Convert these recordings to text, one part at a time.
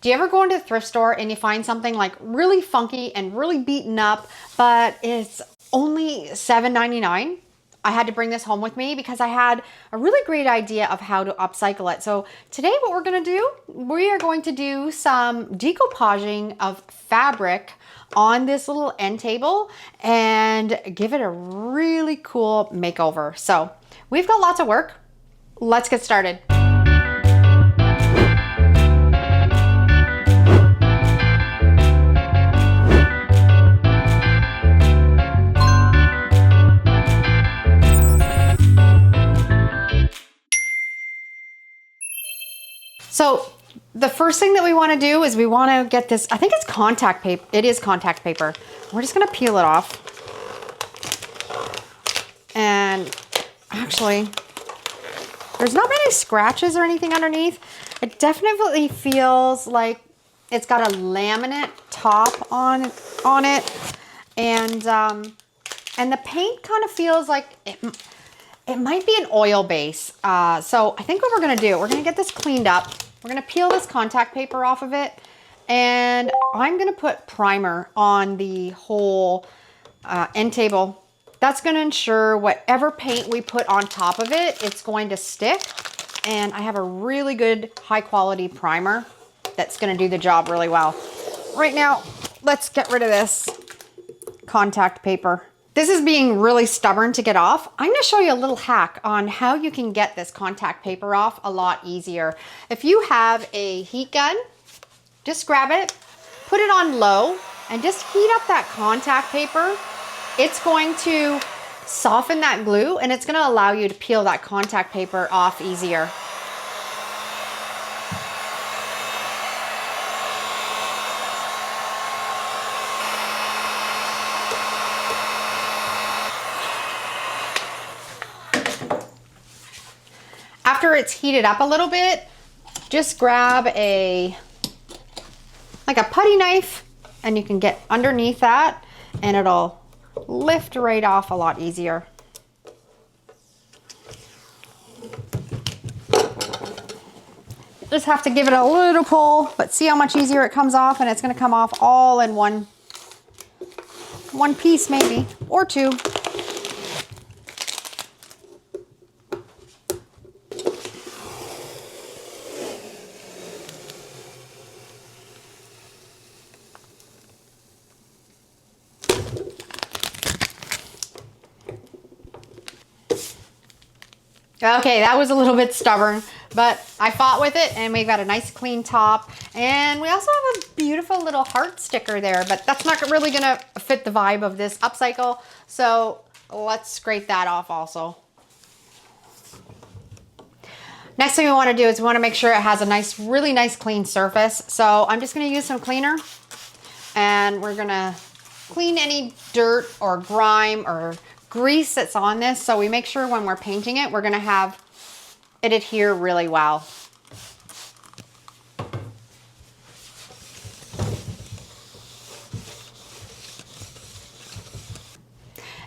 Do you ever go into the thrift store and you find something like really funky and really beaten up, but it's only $7.99? I had to bring this home with me because I had a really great idea of how to upcycle it. So today what we're gonna do, we are going to do some decoupaging of fabric on this little end table and give it a really cool makeover. So we've got lots of work. Let's get started. So the first thing that we want to do is we want to get this, I think it's contact paper. It is contact paper. We're just going to peel it off. And actually, there's not many scratches or anything underneath. It definitely feels like it's got a laminate top on it. And the paint kind of feels like it might be an oil base. So I think what we're gonna do, we're gonna get this cleaned up. We're gonna peel this contact paper off of it. And I'm gonna put primer on the whole end table. That's gonna ensure whatever paint we put on top of it, it's going to stick. And I have a really good high quality primer that's gonna do the job really well. Right now, let's get rid of this contact paper. This is being really stubborn to get off. I'm gonna show you a little hack on how you can get this contact paper off a lot easier. If you have a heat gun, just grab it, put it on low, and just heat up that contact paper. It's going to soften that glue and it's gonna allow you to peel that contact paper off easier. After it's heated up a little bit, just grab like a putty knife and you can get underneath that and it'll lift right off a lot easier. Just have to give it a little pull, but see how much easier it comes off, and it's gonna come off all in one piece maybe, or two. Okay, that was a little bit stubborn, but I fought with it and we've got a nice clean top. And we also have a beautiful little heart sticker there, but that's not really gonna fit the vibe of this upcycle. So let's scrape that off also. Next thing we wanna do is we wanna make sure it has a nice, really nice clean surface. So I'm just gonna use some cleaner and we're gonna clean any dirt or grime or grease that's on this, so we make sure when we're painting it, we're gonna have it adhere really well.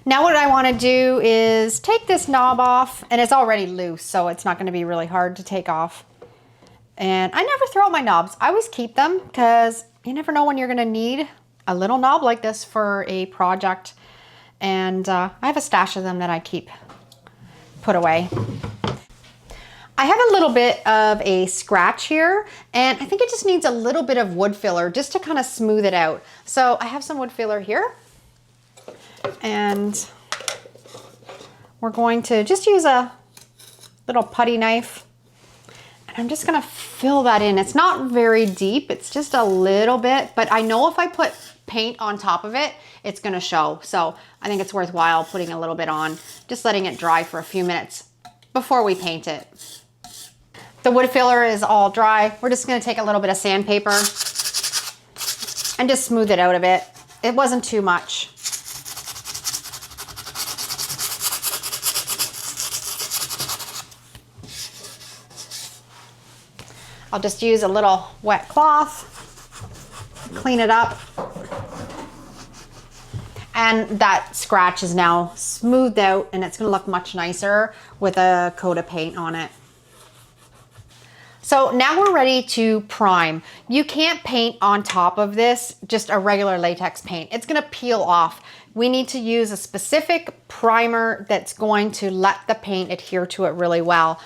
Now what I wanna do is take this knob off, and it's already loose, so it's not gonna be really hard to take off. And I never throw out my knobs. I always keep them because you never know when you're gonna need a little knob like this for a project. And I have a stash of them that I keep put away. I have a little bit of a scratch here, and I think it just needs a little bit of wood filler just to kind of smooth it out. So I have some wood filler here, and we're going to just use a little putty knife. And I'm just gonna fill that in. It's not very deep, it's just a little bit, but I know if I put paint on top of it, it's gonna show. So I think it's worthwhile putting a little bit on, just letting it dry for a few minutes before we paint it. The wood filler is all dry. We're just gonna take a little bit of sandpaper and just smooth it out a bit. It wasn't too much. I'll just use a little wet cloth, clean it up. And that scratch is now smoothed out and it's gonna look much nicer with a coat of paint on it. So now we're ready to prime. You can't paint on top of this, just a regular latex paint. It's gonna peel off. We need to use a specific primer that's going to let the paint adhere to it really well.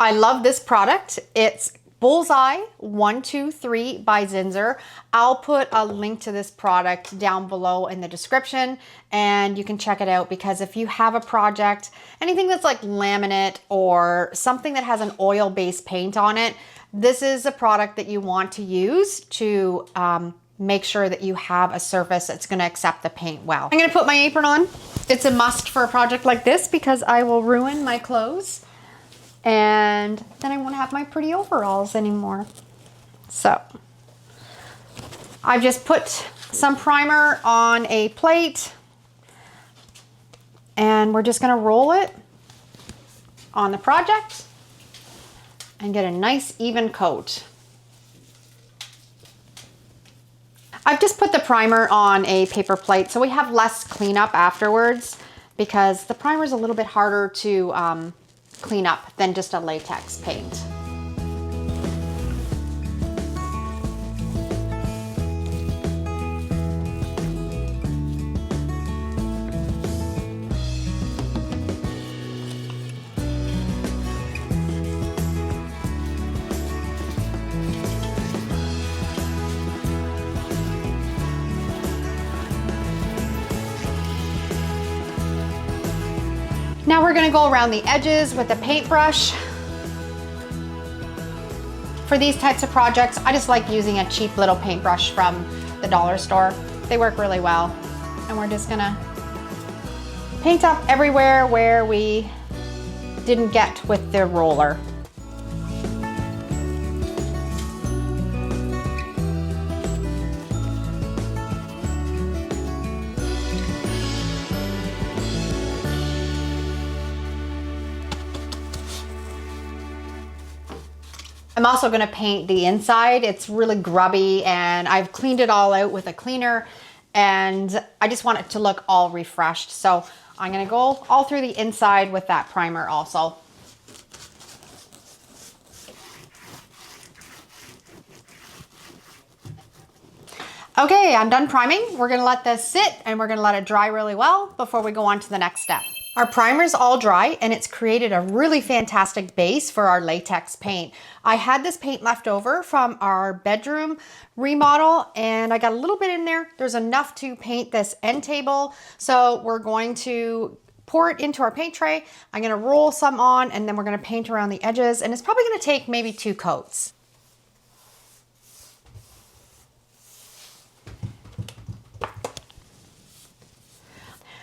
I love this product. It's Bullseye 123 by Zinsser. I'll put a link to this product down below in the description and you can check it out, because if you have a project, anything that's like laminate or something that has an oil-based paint on it, this is a product that you want to use to make sure that you have a surface that's gonna accept the paint well. I'm gonna put my apron on. It's a must for a project like this because I will ruin my clothes and then I won't have my pretty overalls anymore. So I've just put some primer on a plate and we're just gonna roll it on the project and get a nice even coat. I've just put the primer on a paper plate so we have less cleanup afterwards, because the primer is a little bit harder to clean up than just a latex paint. Now we're gonna go around the edges with a paintbrush. For these types of projects, I just like using a cheap little paintbrush from the dollar store. They work really well. And we're just gonna paint up everywhere where we didn't get with the roller. I'm also gonna paint the inside. It's really grubby and I've cleaned it all out with a cleaner and I just want it to look all refreshed. So I'm gonna go all through the inside with that primer also. Okay, I'm done priming. We're gonna let this sit and we're gonna let it dry really well before we go on to the next step. Our primer's all dry and it's created a really fantastic base for our latex paint. I had this paint left over from our bedroom remodel and I got a little bit in there. There's enough to paint this end table. So we're going to pour it into our paint tray. I'm gonna roll some on and then we're gonna paint around the edges, and it's probably gonna take maybe 2 coats.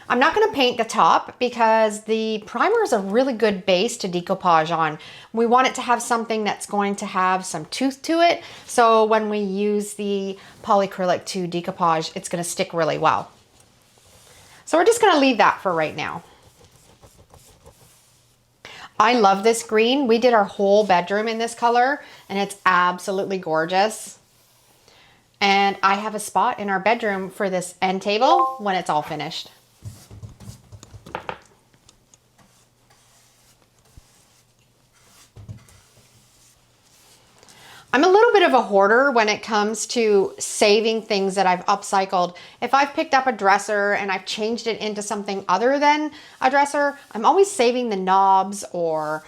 I'm not gonna paint the top because the primer is a really good base to decoupage on. We want it to have something that's going to have some tooth to it. So when we use the polycrylic to decoupage, it's gonna stick really well. So we're just gonna leave that for right now. I love this green. We did our whole bedroom in this color and it's absolutely gorgeous. And I have a spot in our bedroom for this end table when it's all finished. I'm a little bit of a hoarder when it comes to saving things that I've upcycled. If I've picked up a dresser and I've changed it into something other than a dresser, I'm always saving the knobs or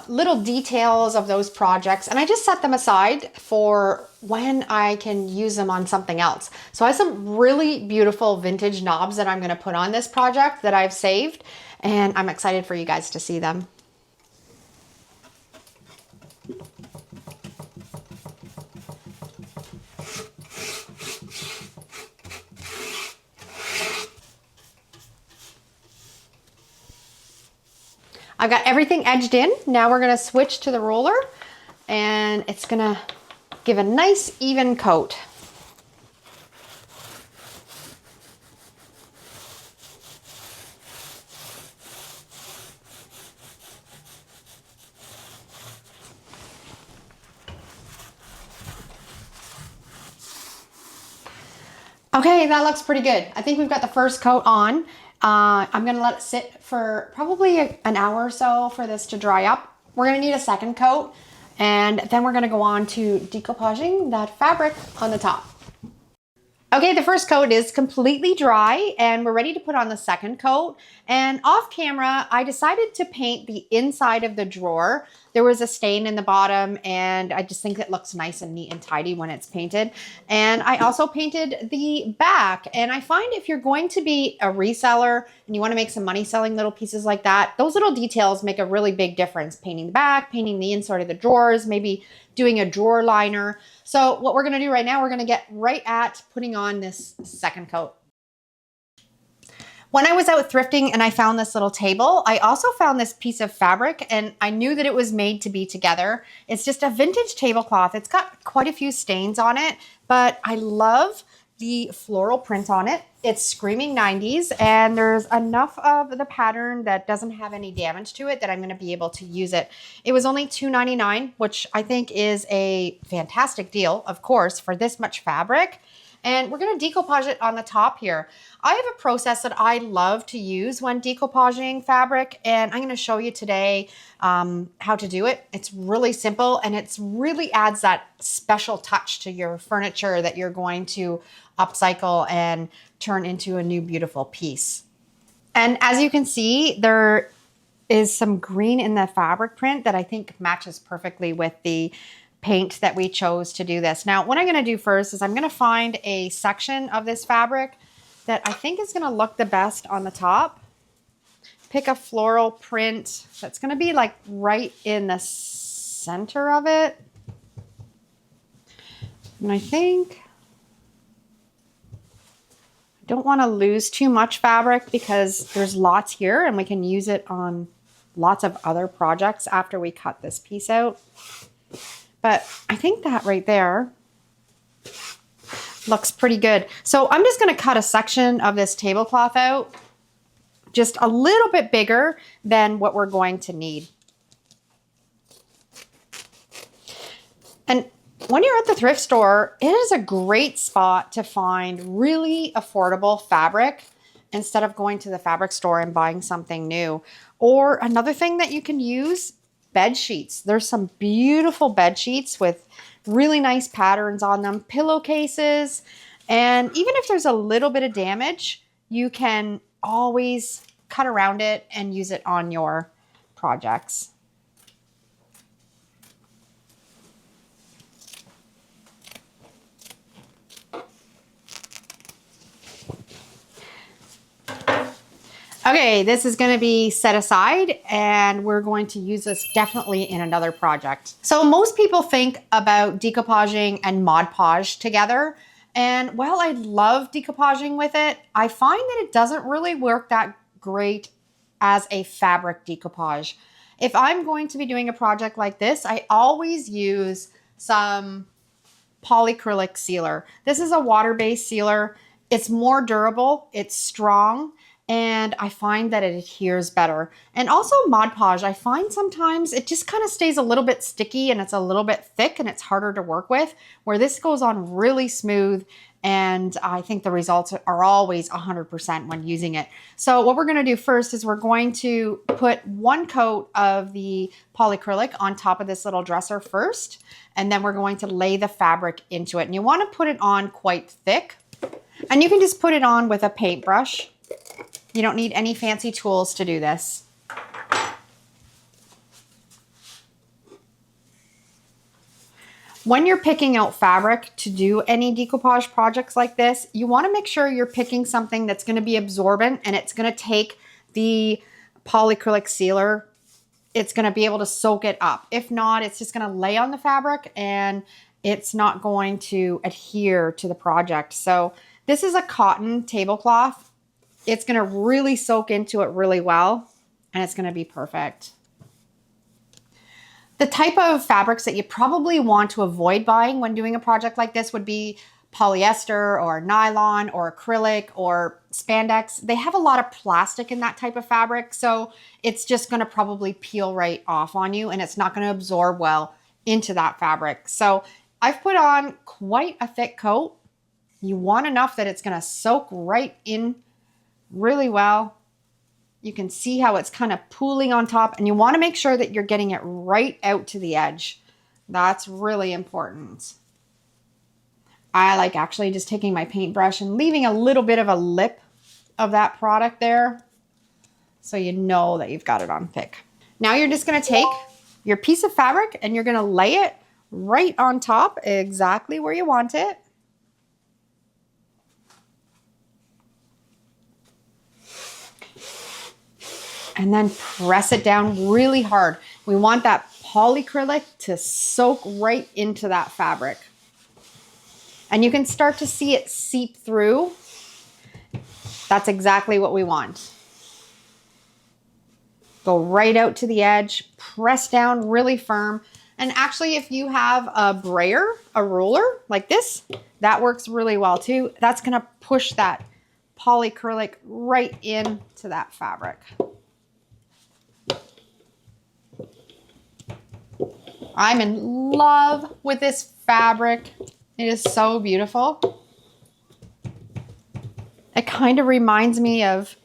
little details of those projects, and I just set them aside for when I can use them on something else. So I have some really beautiful vintage knobs that I'm gonna put on this project that I've saved, and I'm excited for you guys to see them. I've got everything edged in. Now we're gonna switch to the roller and it's gonna give a nice even coat. Okay, that looks pretty good. I think we've got the first coat on. I'm gonna let it sit for probably an hour or so for this to dry up. We're gonna need a second coat And then we're gonna go on to decoupaging that fabric on the top. Okay, the first coat is completely dry and we're ready to put on the second coat. And off camera, I decided to paint the inside of the drawer. There was a stain in the bottom and I just think it looks nice and neat and tidy when it's painted. And I also painted the back. And I find if you're going to be a reseller and you want to make some money selling little pieces like that, those little details make a really big difference. Painting the back, painting the inside of the drawers, maybe doing a drawer liner. So what we're gonna do right now, we're gonna get right at putting on this second coat. When I was out thrifting and I found this little table, I also found this piece of fabric and I knew that it was made to be together. It's just a vintage tablecloth. It's got quite a few stains on it, but I love the floral print on it. It's screaming 90s and there's enough of the pattern that doesn't have any damage to it that I'm going to be able to use it. It was only $2.99, which I think is a fantastic deal, of course, for this much fabric. And we're going to decoupage it on the top here. I have a process that I love to use when decoupaging fabric, and I'm going to show you today how to do it. It's really simple, and it's really adds that special touch to your furniture that you're going to upcycle and turn into a new beautiful piece. And as you can see, there is some green in the fabric print that I think matches perfectly with the paint that we chose to do this. Now, what I'm going to do first is I'm going to find a section of this fabric that I think is going to look the best on the top. Pick a floral print that's going to be like right in the center of it. And I think I don't want to lose too much fabric because there's lots here and we can use it on lots of other projects after we cut this piece out. But I think that right there looks pretty good. So I'm just going to cut a section of this tablecloth out, just a little bit bigger than what we're going to need. And when you're at the thrift store, it is a great spot to find really affordable fabric instead of going to the fabric store and buying something new. Or another thing that you can use, bed sheets. There's some beautiful bed sheets with really nice patterns on them, pillowcases, and even if there's a little bit of damage, you can always cut around it and use it on your projects. Okay, this is going to be set aside and we're going to use this definitely in another project. So most people think about decoupaging and Mod Podge together. And while I love decoupaging with it, I find that it doesn't really work that great as a fabric decoupage. If I'm going to be doing a project like this, I always use some polycrylic sealer. This is a water-based sealer. It's more durable, it's strong, and I find that it adheres better. And also Mod Podge, I find sometimes it just kind of stays a little bit sticky and it's a little bit thick and it's harder to work with, where this goes on really smooth, and I think the results are always 100% when using it. So what we're going to do first is we're going to put one coat of the polycrylic on top of this little dresser first, and then we're going to lay the fabric into it. And you want to put it on quite thick, and you can just put it on with a paintbrush. You don't need any fancy tools to do this. When you're picking out fabric to do any decoupage projects like this, you want to make sure you're picking something that's going to be absorbent and it's going to take the polycrylic sealer. It's going to be able to soak it up. If not, it's just going to lay on the fabric and it's not going to adhere to the project. So this is a cotton tablecloth. It's going to really soak into it really well, and it's going to be perfect. The type of fabrics that you probably want to avoid buying when doing a project like this would be polyester or nylon or acrylic or spandex. They have a lot of plastic in that type of fabric, so it's just going to probably peel right off on you, and it's not going to absorb well into that fabric. So I've put on quite a thick coat. You want enough that it's going to soak right in really well. You can see how it's kind of pooling on top, and you want to make sure that you're getting it right out to the edge That's really important. I like actually just taking my paintbrush and leaving a little bit of a lip of that product there, so you know that you've got it on thick. Now you're just gonna take your piece of fabric and you're gonna lay it right on top, exactly where you want it. And then press it down really hard. We want that polycrylic to soak right into that fabric. And you can start to see it seep through. That's exactly what we want. Go right out to the edge, press down really firm. And actually, if you have a brayer, a ruler like this, that works really well too. That's gonna push that polycrylic right into that fabric. I'm in love with this fabric. It is so beautiful. It kind of reminds me of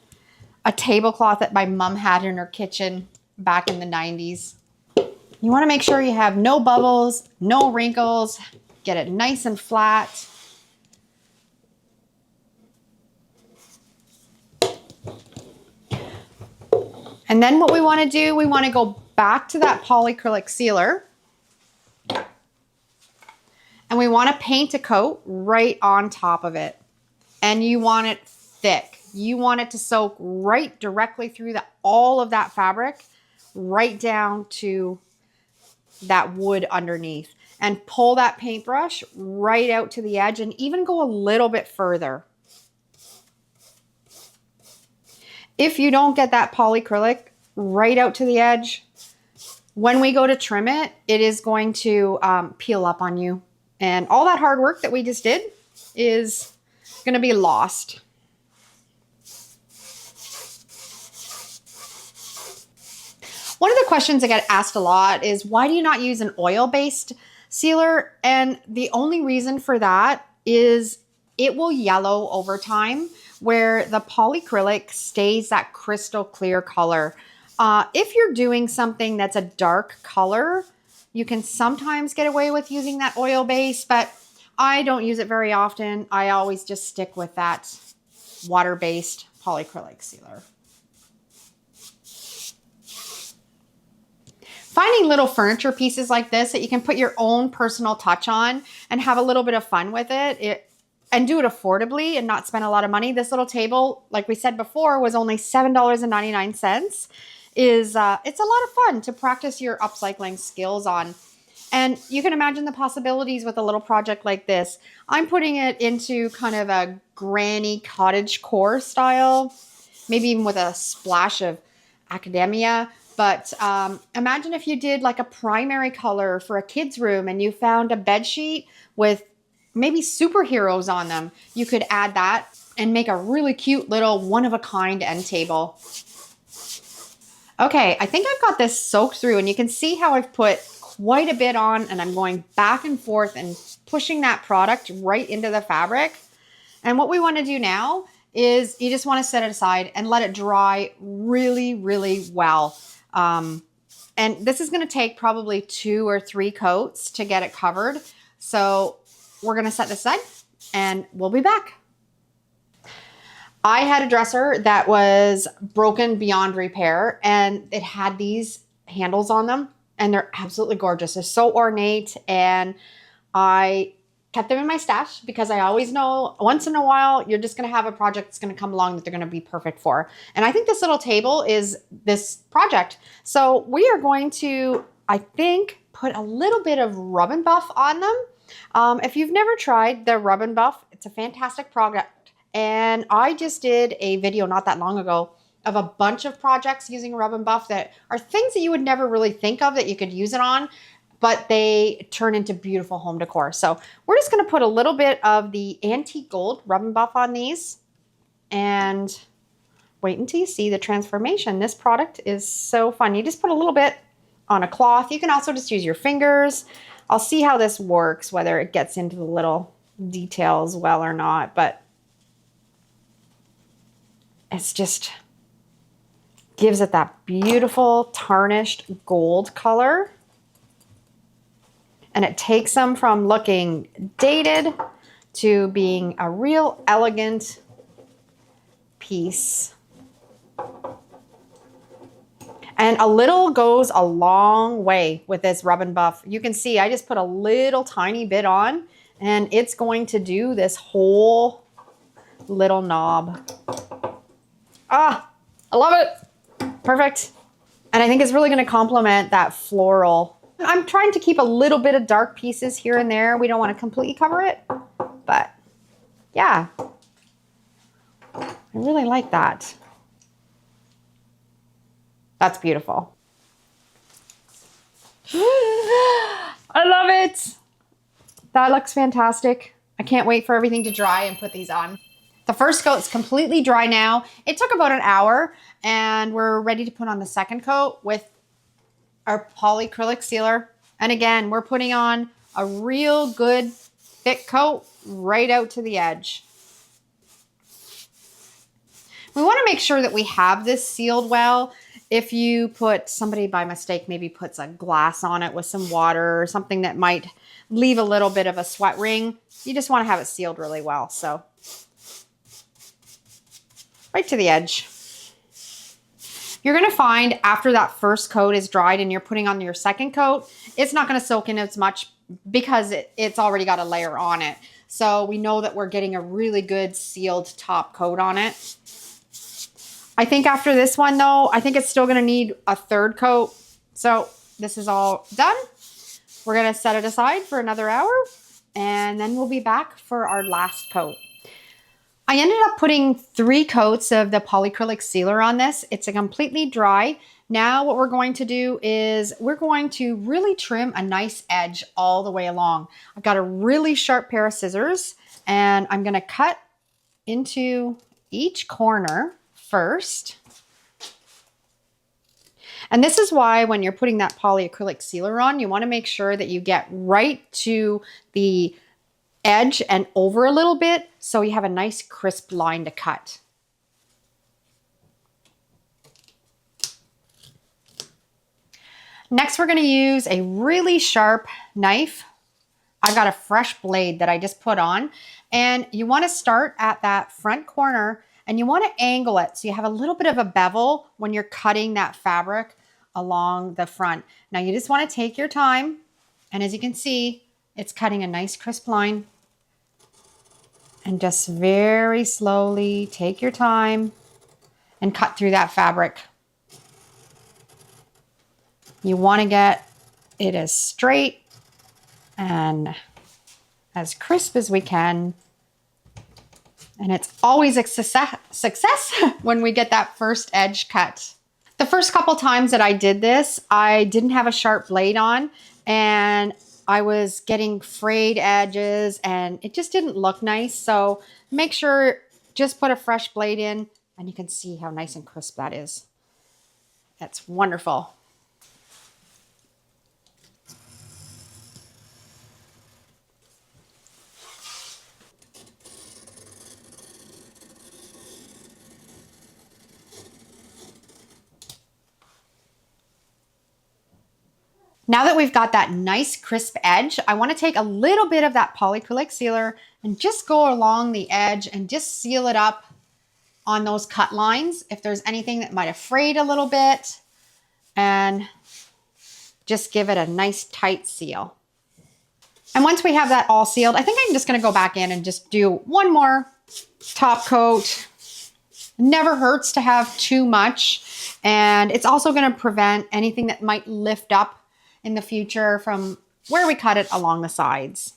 a tablecloth that my mom had in her kitchen back in the 90s. You want to make sure you have no bubbles, no wrinkles, get it nice and flat. And then what we want to do, we want to go back to that polycrylic sealer. And we want to paint a coat right on top of it. And you want it thick. You want it to soak right directly through all of that fabric, right down to that wood underneath. And pull that paintbrush right out to the edge and even go a little bit further. If you don't get that polycrylic right out to the edge, when we go to trim it, it is going to peel up on you. And all that hard work that we just did is going to be lost. One of the questions I get asked a lot is, why do you not use an oil-based sealer? And the only reason for that is it will yellow over time, where the polycrylic stays that crystal clear color. If you're doing something that's a dark color, you can sometimes get away with using that oil base, but I don't use it very often. I always just stick with that water-based polycrylic sealer. Finding little furniture pieces like this that you can put your own personal touch on and have a little bit of fun with it, and do it affordably and not spend a lot of money. This little table, like we said before, was only $7.99. It's a lot of fun to practice your upcycling skills on. And you can imagine the possibilities with a little project like this. I'm putting it into kind of a granny cottage core style, maybe even with a splash of academia. But imagine if you did like a primary color for a kid's room and you found a bed sheet with maybe superheroes on them. You could add that and make a really cute little one-of-a-kind end table. Okay, I think I've got this soaked through, and you can see how I've put quite a bit on, and I'm going back and forth and pushing that product right into the fabric. And what we want to do now is you just want to set it aside and let it dry really, really well. And this is going to take probably 2 or 3 coats to get it covered. So we're going to set this aside and we'll be back. I had a dresser that was broken beyond repair, and it had these handles on them, and they're absolutely gorgeous. They're so ornate, and I kept them in my stash because I always know once in a while you're just going to have a project that's going to come along that they're going to be perfect for. And I think this little table is this project. So we are going to, I think, put a little bit of Rub and Buff on them. If you've never tried the Rub and Buff, it's a fantastic product. And I just did a video not that long ago of a bunch of projects using Rub and Buff that are things that you would never really think of that you could use it on, but they turn into beautiful home decor. So we're just going to put a little bit of the antique gold Rub and Buff on these and wait until you see the transformation. This product is so fun. You just put a little bit on a cloth. You can also just use your fingers. I'll see how this works, whether it gets into the little details well or not, but it's just gives it that beautiful tarnished gold color. And it takes them from looking dated to being a real elegant piece. And a little goes a long way with this rub and buff. You can see I just put a little tiny bit on and it's going to do this whole little knob. Ah, I love it. Perfect. And I think it's really going to complement that floral. I'm trying to keep a little bit of dark pieces here and there. We don't want to completely cover it, but yeah, I really like that. That's beautiful. I love it. That looks fantastic. I can't wait for everything to dry and put these on. The first coat's completely dry now. It took about an hour and we're ready to put on the second coat with our polycrylic sealer. And again, we're putting on a real good thick coat right out to the edge. We want to make sure that we have this sealed well. If you put, somebody by mistake maybe puts a glass on it with some water or something that might leave a little bit of a sweat ring, you just want to have it sealed really well. So right to the edge. You're going to find after that first coat is dried and you're putting on your second coat, it's not going to soak in as much because it's already got a layer on it. So we know that we're getting a really good sealed top coat on it. I think after this one though, I think it's still going to need a third coat. So this is all done. We're going to set it aside for another hour and then we'll be back for our last coat. I ended up putting 3 coats of the polycrylic sealer on this. It's a completely dry. Now what we're going to do is we're going to really trim a nice edge all the way along. I've got a really sharp pair of scissors and I'm going to cut into each corner first. And this is why when you're putting that polyacrylic sealer on, you want to make sure that you get right to the edge and over a little bit so you have a nice crisp line to cut. Next, we're going to use a really sharp knife. I've got a fresh blade that I just put on, and you want to start at that front corner and you want to angle it so you have a little bit of a bevel when you're cutting that fabric along the front. Now you just want to take your time, and as you can see, it's cutting a nice crisp line. And just very slowly take your time and cut through that fabric. You want to get it as straight and as crisp as we can. And it's always a success when we get that first edge cut. The first couple times that I did this, I didn't have a sharp blade on and I was getting frayed edges and it just didn't look nice. So make sure, just put a fresh blade in and you can see how nice and crisp that is. That's wonderful. Now that we've got that nice crisp edge, I want to take a little bit of that polycrylic sealer and just go along the edge and just seal it up on those cut lines. If there's anything that might have frayed a little bit, and just give it a nice tight seal. And once we have that all sealed, I think I'm just going to go back in and just do one more top coat. Never hurts to have too much. And it's also going to prevent anything that might lift up in the future from where we cut it along the sides.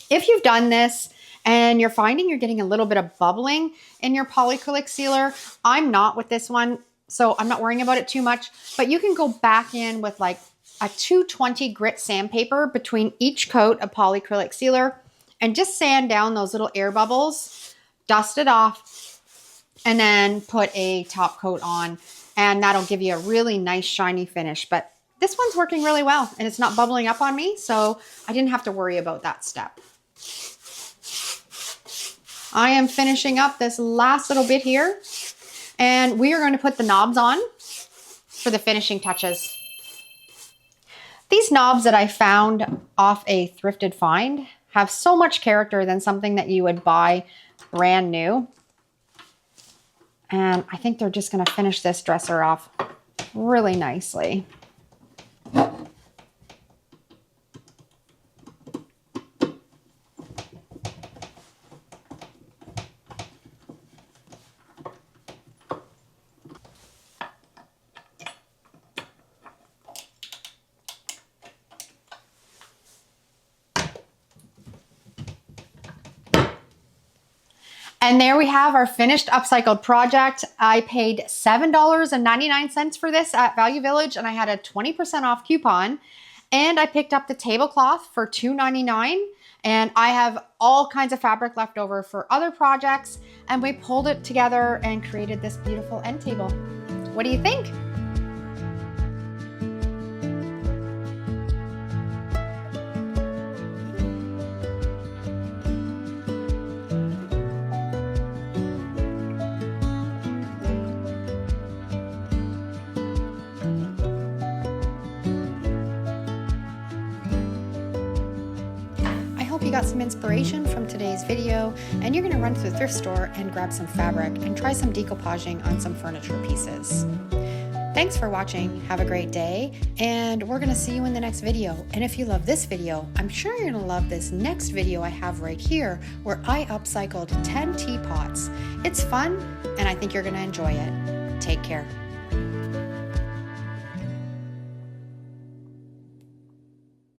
If you've done this and you're finding you're getting a little bit of bubbling in your polycrylic sealer, I'm not with this one, so I'm not worrying about it too much, but you can go back in with like a 220 grit sandpaper between each coat of polycrylic sealer and just sand down those little air bubbles, dust it off, and then put a top coat on, and that'll give you a really nice shiny finish. But this one's working really well and it's not bubbling up on me, so I didn't have to worry about that step. I am finishing up this last little bit here and we are going to put the knobs on for the finishing touches. These knobs that I found off a thrifted find have so much character than something that you would buy brand new. And I think they're just going to finish this dresser off really nicely. And there we have our finished upcycled project. I paid $7.99 for this at Value Village, and I had a 20% off coupon. And I picked up the tablecloth for $2.99. And I have all kinds of fabric left over for other projects. And we pulled it together and created this beautiful end table. What do you think? You got some inspiration from today's video, and you're going to run to the thrift store and grab some fabric and try some decoupaging on some furniture pieces. Thanks for watching. Have a great day, and we're going to see you in the next video. And if you love this video, I'm sure you're going to love this next video I have right here where I upcycled 10 teapots. It's fun, and I think you're going to enjoy it. Take care.